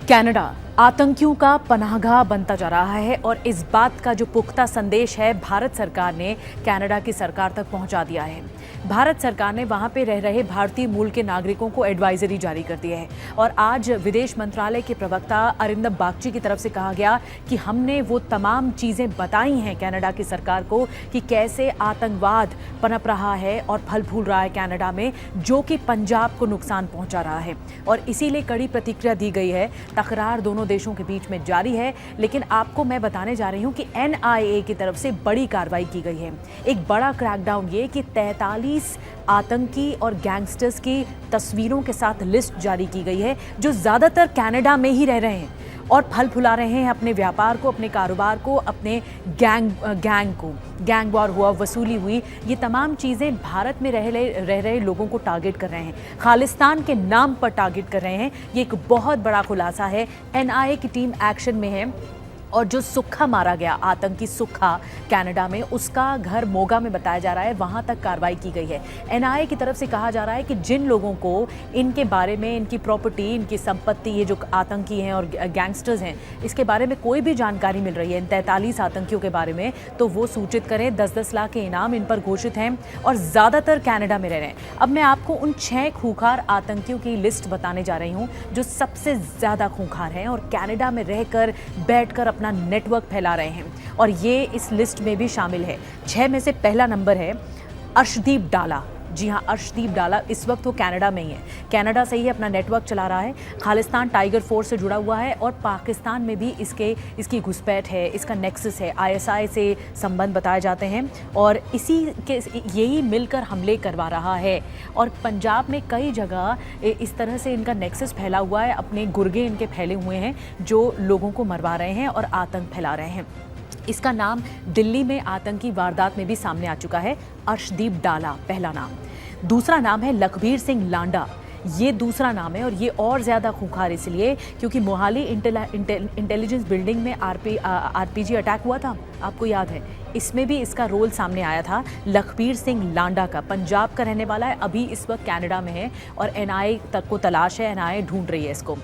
Canada आतंकियों का पनाहगाह बनता जा रहा है और इस बात का जो पुख्ता संदेश है भारत सरकार ने कनाडा की सरकार तक पहुंचा दिया है। भारत सरकार ने वहां पे रह रहे भारतीय मूल के नागरिकों को एडवाइजरी जारी कर दी है और आज विदेश मंत्रालय के प्रवक्ता अरिंदम बागची की तरफ से कहा गया कि हमने वो तमाम चीज़ें बताई हैं कनाडा की सरकार को कि कैसे आतंकवाद पनप रहा है और फल फूल रहा है कनाडा में, जो कि पंजाब को नुकसान पहुंचा रहा है और इसीलिए कड़ी प्रतिक्रिया दी गई है। तकरार दोनों देशों के बीच में जारी है, लेकिन आपको मैं बताने जा रही हूं कि एनआईए की तरफ से बड़ी कार्रवाई की गई है। एक बड़ा क्रैकडाउन ये कि 43 आतंकी और गैंगस्टर्स की तस्वीरों के साथ लिस्ट जारी की गई है जो ज़्यादातर कनाडा में ही रह रहे हैं और फल फुला रहे हैं अपने व्यापार को, अपने कारोबार को, अपने गैंग वॉर हुआ, वसूली हुई, ये तमाम चीज़ें भारत में रह रहे लोगों को टारगेट कर रहे हैं, खालिस्तान के नाम पर टारगेट कर रहे हैं। ये एक बहुत बड़ा खुलासा है। एनआईए की टीम एक्शन में है और जो सुक्खा मारा गया आतंकी सुक्खा कनाडा में, उसका घर मोगा में बताया जा रहा है, वहां तक कार्रवाई की गई है। एनआईए की तरफ से कहा जा रहा है कि जिन लोगों को इनके बारे में, इनकी प्रॉपर्टी, इनकी संपत्ति, ये जो आतंकी हैं और गैंगस्टर्स हैं, इसके बारे में कोई भी जानकारी मिल रही है इन 43 आतंकियों के बारे में, तो वो सूचित करें। 10-10 लाख के इनाम इन पर घोषित हैं और ज़्यादातर कनाडा में रह रहे हैं। अब मैं आपको उन 6 खूंखार आतंकियों की लिस्ट बताने जा रही हूँ जो सबसे ज़्यादा खूंखार हैं और कनाडा में रहकर बैठकर अपना नेटवर्क फैला रहे हैं और ये इस लिस्ट में भी शामिल है। 6 में से पहला नंबर है अर्शदीप डाला। जी हाँ, अर्शदीप डाला इस वक्त वो कनाडा में ही है, कनाडा से ही अपना नेटवर्क चला रहा है, खालिस्तान टाइगर फोर्स से जुड़ा हुआ है और पाकिस्तान में भी इसकी घुसपैठ है, इसका नेक्सस है, आईएसआई से संबंध बताए जाते हैं और इसी के यही मिलकर हमले करवा रहा है। और पंजाब में कई जगह इस तरह से इनका नेक्सस फैला हुआ है, अपने गुर्गे इनके फैले हुए हैं जो लोगों को मरवा रहे हैं और आतंक फैला रहे हैं। इसका नाम दिल्ली में आतंकी वारदात में भी सामने आ चुका है। अर्शदीप डाला पहला नाम। दूसरा नाम है लखबीर सिंह लांडा। ये दूसरा नाम है और ये और ज़्यादा खूंखार इसलिए क्योंकि मोहाली इंटेलिजेंस बिल्डिंग में आरपीजी अटैक हुआ था, आपको याद है, इसमें भी इसका रोल सामने आया था। लखबीर सिंह लांडा का, पंजाब का रहने वाला है, अभी इस वक्त कनाडा में है और एनआईए तक को तलाश है, एनआईए ढूंढ रही है इसको।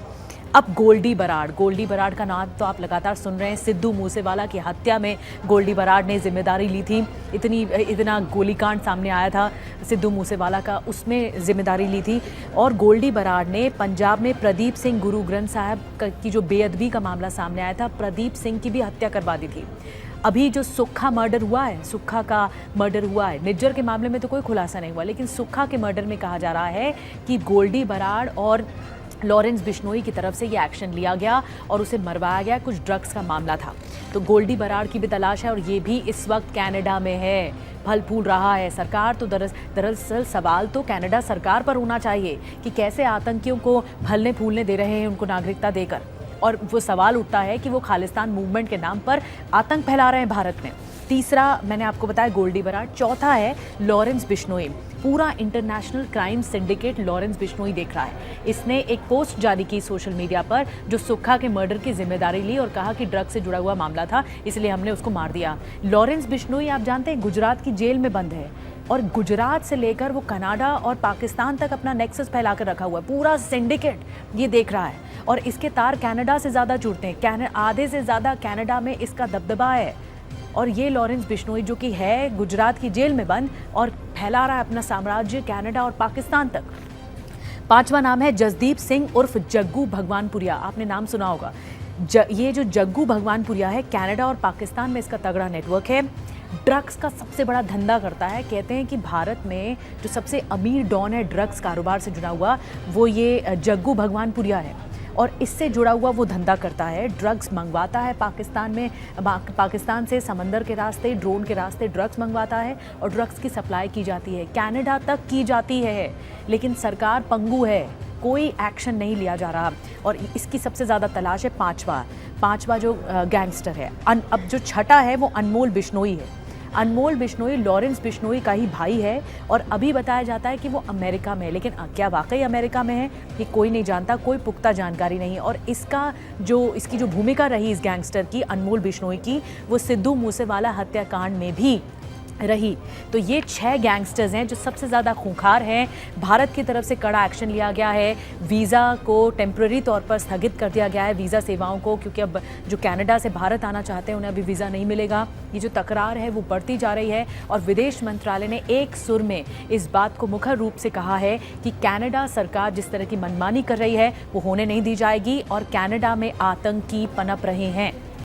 अब गोल्डी बराड़ का नाम तो आप लगातार सुन रहे हैं। सिद्धू मूसेवाला की हत्या में गोल्डी बराड़ ने जिम्मेदारी ली थी, इतना गोलीकांड सामने आया था सिद्धू मूसेवाला का, उसमें जिम्मेदारी ली थी। और गोल्डी बराड़ ने पंजाब में प्रदीप सिंह, गुरु ग्रंथ साहब की जो बेअदबी का मामला सामने आया था, प्रदीप सिंह की भी हत्या करवा दी थी। अभी जो सुक्खा का मर्डर हुआ है, निज्जर के मामले में तो कोई खुलासा नहीं हुआ, लेकिन सुक्खा के मर्डर में कहा जा रहा है कि गोल्डी बराड़ और लॉरेंस बिश्नोई की तरफ से ये एक्शन लिया गया और उसे मरवाया गया। कुछ ड्रग्स का मामला था, तो गोल्डी बराड़ की भी तलाश है और ये भी इस वक्त कनाडा में है, फल फूल रहा है। सरकार तो दरअसल सवाल तो कनाडा सरकार पर होना चाहिए कि कैसे आतंकियों को फलने फूलने दे रहे हैं उनको नागरिकता देकर, और वो सवाल उठता है कि वो खालिस्तान मूवमेंट के नाम पर आतंक फैला रहे हैं भारत में। तीसरा मैंने आपको बताया गोल्डी बराड़। चौथा है लॉरेंस बिश्नोई। पूरा international crime syndicate Lawrence Bishnoi देख रहा है। इसने एक पोस्ट जारी की सोशल मीडिया पर जो सुक्खा के मर्डर की जिम्मेदारी ली और कहा कि ड्रग से जुड़ा हुआ मामला था, इसलिए हमने उसको मार दिया। लॉरेंस बिश्नोई आप जानते हैं गुजरात की जेल में बंद है और गुजरात से लेकर वो कनाडा और पाकिस्तान तक अपना नेक्सस फैला कर रखा हुआ है। पूरा सिंडिकेट ये देख रहा है और इसके तार कनाडा से ज़्यादा जुड़ते हैं, आधे से ज़्यादा कनाडा में इसका दबदबा है। और ये लॉरेंस बिश्नोई जो कि है गुजरात की जेल में बंद और फैला रहा है अपना साम्राज्य कनाडा और पाकिस्तान तक। पांचवा नाम है जसदीप सिंह उर्फ जग्गू भगवानपुरिया। आपने नाम सुना होगा। ये जो जग्गू भगवानपुरिया है, कनाडा और पाकिस्तान में इसका तगड़ा नेटवर्क है। ड्रग्स का सबसे बड़ा धंधा करता है। कहते हैं कि भारत में जो सबसे अमीर डॉन है ड्रग्स कारोबार से जुड़ा हुआ, वो ये जग्गू भगवानपुरिया है और इससे जुड़ा हुआ वो धंधा करता है। ड्रग्स मंगवाता है पाकिस्तान से, समंदर के रास्ते, ड्रोन के रास्ते ड्रग्स मंगवाता है और ड्रग्स की सप्लाई की जाती है, कनाडा तक की जाती है। लेकिन सरकार पंगु है, कोई एक्शन नहीं लिया जा रहा और इसकी सबसे ज़्यादा तलाश है पांचवा जो गैंगस्टर है। अब जो छठा है वो अनमोल बिश्नोई है। अनमोल बिश्नोई लॉरेंस बिश्नोई का ही भाई है और अभी बताया जाता है कि वो अमेरिका में है, लेकिन क्या वाकई अमेरिका में है ये कोई नहीं जानता, कोई पुख्ता जानकारी नहीं। और इसकी जो भूमिका रही इस गैंगस्टर की, अनमोल बिश्नोई की, वो सिद्धू मूसेवाला हत्याकांड में भी रही। तो ये 6 गैंगस्टर्स हैं जो सबसे ज़्यादा खूंखार हैं। भारत की तरफ से कड़ा एक्शन लिया गया है। वीज़ा को टेम्पररी तौर पर स्थगित कर दिया गया है, वीज़ा सेवाओं को, क्योंकि अब जो कनाडा से भारत आना चाहते हैं उन्हें अभी वीज़ा नहीं मिलेगा। ये जो तकरार है वो बढ़ती जा रही है और विदेश मंत्रालय ने एक सुर में इस बात को मुखर रूप से कहा है कि कनाडा सरकार जिस तरह की मनमानी कर रही है वो होने नहीं दी जाएगी और कनाडा में आतंकी पनप रहे हैं।